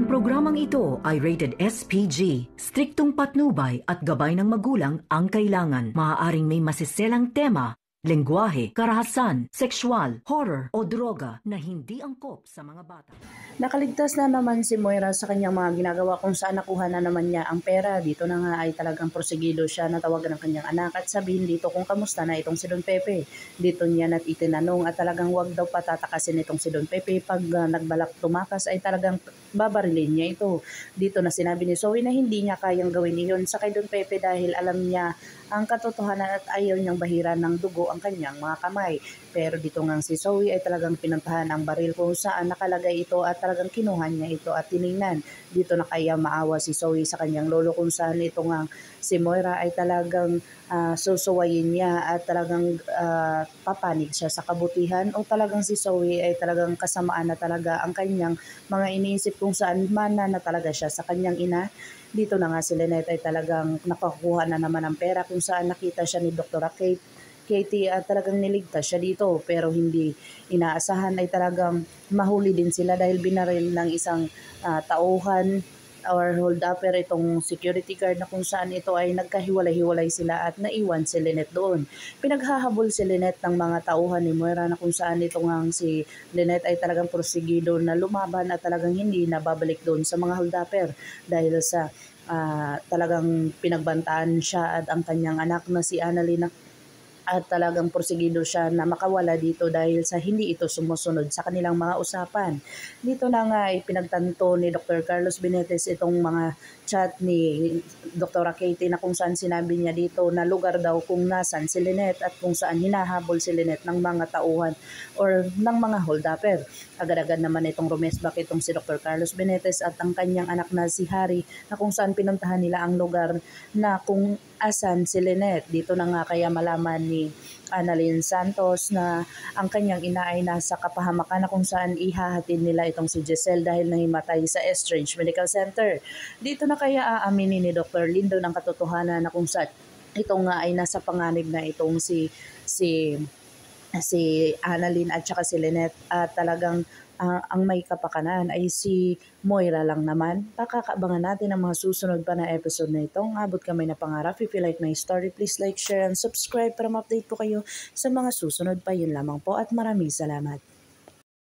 Ang programang ito ay rated SPG. Striktong patnubay at gabay ng magulang ang kailangan. Maaaring may masiselang tema, lengguwahe, karahasan, sexual, horror o droga na hindi angkop sa mga bata. Nakaligtas na naman si Moira sa kanyang mga ginagawa kung saan nakuha na naman niya ang pera. Dito na nga ay talagang prosegido siya na tawagan ng kanyang anak at sabihin dito kung kamusta na itong si Don Pepe. Dito niya nat itinanong at talagang wag daw patatakasin itong si Don Pepe. Pag nagbalak tumakas ay talagang babarilin niya ito. Dito na sinabi ni Zoe na hindi niya kayang gawin iyon sa kay Don Pepe dahil alam niya ang katotohanan at ayaw niyang bahira ng dugo ang kanyang mga kamay. Pero dito nga si Zoe ay talagang pinuntahan ang baril kung saan nakalagay ito at talagang kinuha niya ito at tiningnan. Dito na kaya maawa si Zoe sa kanyang lolo kung saan ito nga si Moira ay talagang susuwayin niya at talagang papanig siya sa kabutihan o talagang si Zoe ay talagang kasamaan na talaga ang kanyang mga iniisip kung saan mana na talaga siya sa kanyang ina. Dito na nga si Lynette ay talagang nakakuha na naman ng pera kung saan nakita siya ni Dr. Katie at talagang niligtas siya dito pero hindi inaasahan ay talagang mahuli din sila dahil binaril ng isang tauhan or hold-upper itong security guard na kung saan ito ay nagkahiwalay-hiwalay sila at naiwan si Lynette doon. Pinaghahabol si Lynette ng mga tauhan ni Moira na kung saan ito nga si Lynette ay talagang porsigido na lumaban at talagang hindi nababalik doon sa mga hold-upper dahil sa talagang pinagbantaan siya at ang kanyang anak na si Annalyn at talagang porsigido siya na makawala dito dahil sa hindi ito sumusunod sa kanilang mga usapan. Dito na nga ay pinagtanto ni Dr. Carlos Benitez itong mga chat ni Dr. Katie na kung saan sinabi niya dito na lugar daw kung nasan si Lynette at kung saan hinahabol si Lynette ng mga tauhan or ng mga hold-upper. Agad-agad naman itong rumesbak itong si Dr. Carlos Benitez at ang kanyang anak na si Harry na kung saan pinuntahan nila ang lugar na kung asan si Lynette. Dito na nga kaya malaman ni Annalyn Santos na ang kanyang ina ay nasa kapahamakan na kung saan ihahatid nila itong si Giselle dahil nahimatay sa Estrange Medical Center. Dito na kaya aaminin ni Dr. Lindo ng katotohanan na kung saan ito nga ay nasa panganib na itong si Annalyn at saka si Lynette at talagang ang may kapakanan ay si Moira lang naman. Pakakabangan natin ang mga susunod pa na episode na ito. Ang abot kamay na pangarap. If you like my story, please like, share, and subscribe para ma-update po kayo sa mga susunod pa. Yun lamang po at maraming salamat.